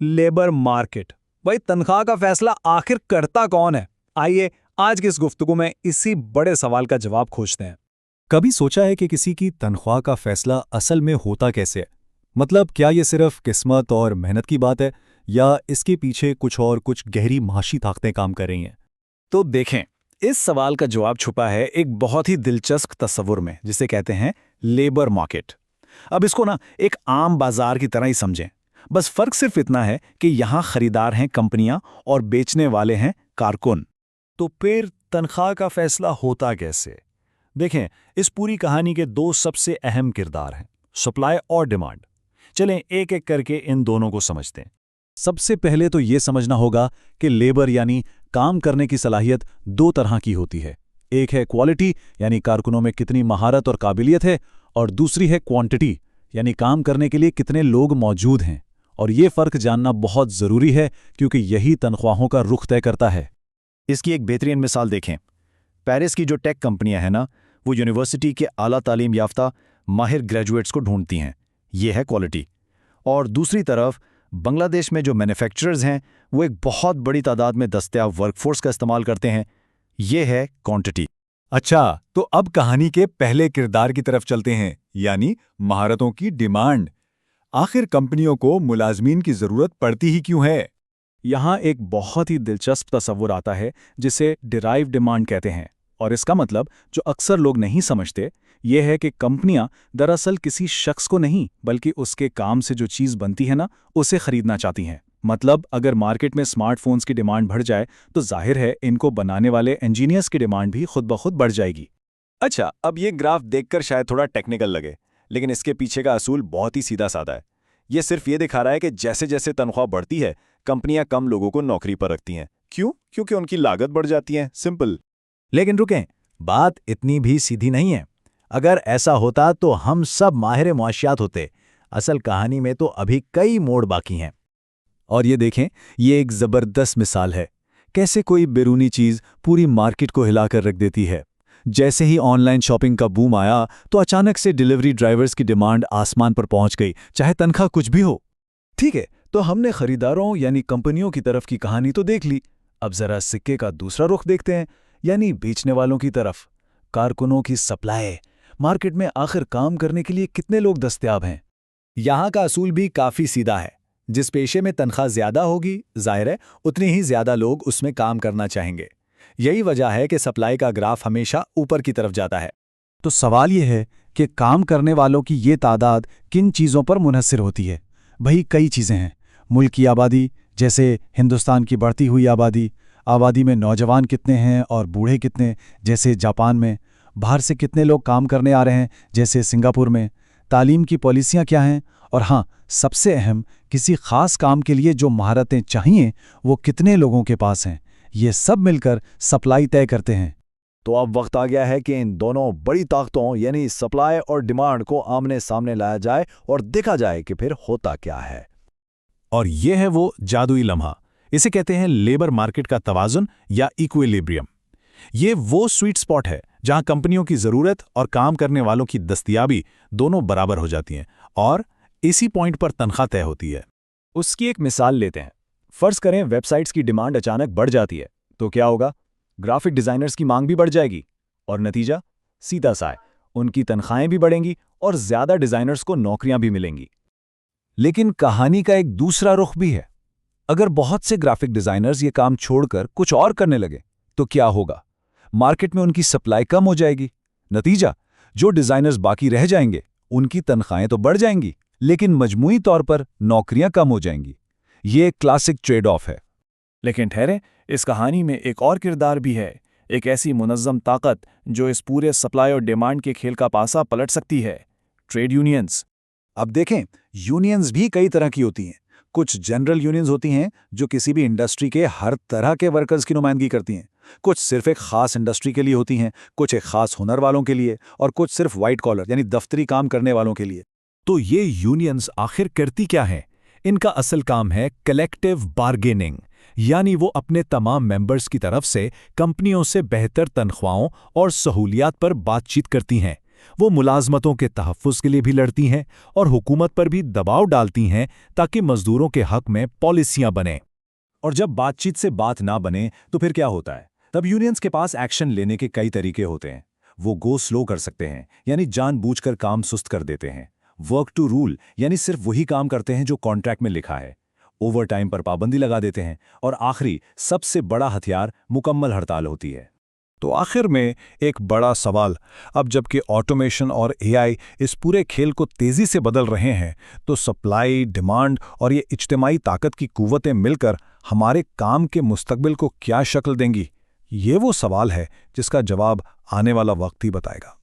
Labour market. भाई तनख्वाह का फैसला आखिर करता कौन है? आइए आज की इस गुफ्तगू में इसी बड़े सवाल का जवाब खोजते हैं। कभी सोचा है कि किसी की तनख्वाह का फैसला असल में होता कैसे है? मतलब क्या ये सिर्फ किस्मत और मेहनत की बात है या इसके पीछे कुछ गहरी माशी ताकतें काम कर रही हैं? तो देखें, इस सवाल का जवाब छुपा है एक बहुत ही दिलचस्प तस्वुर में, जिसे कहते हैं लेबर मार्केट। अब इसको ना एक आम बाजार की तरह ही समझें। बस फर्क सिर्फ इतना है कि यहाँ खरीदार हैं कंपनियां और बेचने वाले हैं कारकुन। तो फिर तनख्वाह का फैसला होता कैसे? देखें, इस पूरी कहानी के दो सबसे अहम किरदार हैं, सप्लाई और डिमांड। चलें एक एक करके इन दोनों को समझते हैं। सबसे पहले तो ये समझना होगा कि लेबर यानी काम करने की सलाहियत दो तरह की होती है। एक है क्वालिटी यानी कारकुनों में कितनी महारत और काबिलियत है, और दूसरी है क्वांटिटी यानी काम करने के लिए कितने लोग मौजूद हैं। और ये फ़र्क जानना बहुत ज़रूरी है क्योंकि यही तनख्वाहों का रुख तय करता है। इसकी एक बेहतरीन मिसाल देखें। पेरिस की जो टेक कंपनियां हैं ना, वो यूनिवर्सिटी के आला तालीम याफ्ता माहिर ग्रेजुएट्स को ढूंढती हैं। ये है क्वालिटी। और दूसरी तरफ बांग्लादेश में जो मैन्युफैक्चरर्स हैं, वो एक बहुत बड़ी तादाद में दस्तयाब वर्कफोर्स का इस्तेमाल करते हैं। ये है क्वांटिटी। अच्छा, तो अब कहानी के पहले किरदार की तरफ चलते हैं, यानी महारतों की डिमांड। आखिर कंपनियों को मुलाजमीन की ज़रूरत पड़ती ही क्यों है? यहाँ एक बहुत ही दिलचस्प तस्वुर आता है जिसे डिराइव डिमांड कहते हैं। और इसका मतलब, जो अक्सर लोग नहीं समझते, ये है कि कंपनियां दरअसल किसी शख्स को नहीं बल्कि उसके काम से जो चीज़ बनती है ना, उसे खरीदना चाहती हैं। मतलब अगर मार्केट में स्मार्टफोन्स की डिमांड बढ़ जाए तो जाहिर है इनको बनाने वाले इंजीनियर्स की डिमांड भी खुद ब खुद बढ़ जाएगी। अच्छा, अब ये ग्राफ देखकर शायद थोड़ा टेक्निकल लगे, लेकिन इसके पीछे का असूल बहुत ही सीधा साधा है। ये सिर्फ ये दिखा रहा है कि जैसे जैसे तनख्वाह बढ़ती है, कंपनियां कम लोगों को नौकरी पर रखती हैं। क्यों? क्योंकि उनकी लागत बढ़ जाती है। सिंपल। लेकिन रुकें, बात इतनी भी सीधी नहीं है। अगर ऐसा होता तो हम सब माहिर मुआशियात होते। असल कहानी में तो अभी कई मोड़ बाकी हैं। और ये देखें, ये एक ज़बरदस्त मिसाल है कैसे कोई बैरूनी चीज़ पूरी मार्केट को हिलाकर रख देती है। जैसे ही ऑनलाइन शॉपिंग का बूम आया तो अचानक से डिलीवरी ड्राइवर्स की डिमांड आसमान पर पहुंच गई, चाहे तनख्वाह कुछ भी हो। ठीक है, तो हमने खरीदारों यानी कंपनियों की तरफ की कहानी तो देख ली। अब जरा सिक्के का दूसरा रुख देखते हैं, यानी बेचने वालों की तरफ। कारकुनों की सप्लाई। मार्केट में आखिर काम करने के लिए कितने लोग दस्तयाब हैं? यहाँ का असूल भी काफ़ी सीधा है। जिस पेशे में तनख्वाह ज़्यादा होगी, जाहिर है उतने ही ज़्यादा लोग उसमें काम करना चाहेंगे। यही वजह है कि सप्लाई का ग्राफ हमेशा ऊपर की तरफ जाता है। तो सवाल यह है कि काम करने वालों की ये तादाद किन चीज़ों पर मुनहसर होती है? भाई कई चीज़ें हैं। मुल्क की आबादी, जैसे हिंदुस्तान की बढ़ती हुई आबादी, आबादी में नौजवान कितने हैं और बूढ़े कितने, जैसे जापान में, बाहर से कितने लोग काम करने आ रहे हैं, जैसे सिंगापुर में, तालीम की पॉलिसियां क्या हैं, और हाँ, सबसे अहम, किसी खास काम के लिए जो महारतें चाहिए वो कितने लोगों के पास हैं। ये सब मिलकर सप्लाई तय करते हैं। तो अब वक्त आ गया है कि इन दोनों बड़ी ताकतों यानी सप्लाई और डिमांड को आमने सामने लाया जाए और देखा जाए कि फिर होता क्या है। और ये है वो जादुई लम्हा। इसे कहते हैं लेबर मार्केट का तवाज़ुन या इक्विलिब्रियम। ये वो स्वीट स्पॉट है जहां कंपनियों की ज़रूरत और काम करने वालों की दस्तयाबी दोनों बराबर हो जाती हैं, और इसी पॉइंट पर तनख्वाह तय होती है। उसकी एक मिसाल लेते हैं। फर्ज करें वेबसाइट्स की डिमांड अचानक बढ़ जाती है, तो क्या होगा? ग्राफिक डिज़ाइनर्स की मांग भी बढ़ जाएगी, और नतीजा सीधा सा है, उनकी तनख्वाहें भी बढ़ेंगी और ज़्यादा डिज़ाइनर्स को नौकरियां भी मिलेंगी। लेकिन कहानी का एक दूसरा रुख भी है। अगर बहुत से ग्राफिक डिज़ाइनर्स ये काम छोड़कर कुछ और करने लगे तो क्या होगा? मार्केट में उनकी सप्लाई कम हो जाएगी। नतीजा, जो डिज़ाइनर्स बाकी रह जाएंगे उनकी तनख्वाहें तो बढ़ जाएंगी, लेकिन मजमूई तौर पर नौकरियां कम हो जाएंगी। ये एक क्लासिक ट्रेड ऑफ है। लेकिन ठहरे, इस कहानी में एक और किरदार भी है, एक ऐसी मुनज़्ज़म ताकत जो इस पूरे सप्लाई और डिमांड के खेल का पासा पलट सकती है। Trade unions. अब देखें, यूनियंस भी कई तरह की होती हैं। कुछ जनरल यूनियंस होती हैं जो किसी भी इंडस्ट्री के हर तरह के वर्कर्स की नुमाइंदगी करती हैं। कुछ सिर्फ एक खास इंडस्ट्री के लिए होती हैं, कुछ एक खास हुनर वालों के लिए, और कुछ सिर्फ वाइट कॉलर यानी दफ्तरी काम करने वालों के लिए। तो ये यूनियंस आखिर करती क्या हैं? इनका असल काम है कलेक्टिव बार्गेनिंग, यानी वो अपने तमाम मेंबर्स की तरफ से कंपनियों से बेहतर तनख्वाहों और सहूलियात पर बातचीत करती हैं। वो मुलाजमतों के तहफ़्फ़ुज़ के लिए भी लड़ती हैं और हुकूमत पर भी दबाव डालती हैं ताकि मजदूरों के हक में पॉलिसियां बनें। और जब बातचीत से बात ना बने तो फिर क्या होता है? तब यूनियंस के पास एक्शन लेने के कई तरीके होते हैं। वो गो स्लो कर सकते हैं, यानी जानबूझकर काम सुस्त कर देते हैं। वर्क टू रूल, यानी सिर्फ वही काम करते हैं जो कॉन्ट्रैक्ट में लिखा है। ओवर टाइम पर पाबंदी लगा देते हैं। और आखिरी सबसे बड़ा हथियार मुकम्मल हड़ताल होती है। तो आखिर में एक बड़ा सवाल, अब जबकि ऑटोमेशन और एआई इस पूरे खेल को तेजी से बदल रहे हैं, तो सप्लाई, डिमांड और ये इज्तिमाई ताकत की कुव्वतें मिलकर हमारे काम के मुस्तकबिल को क्या शक्ल देंगी? ये वो सवाल है जिसका जवाब आने वाला वक्त ही बताएगा।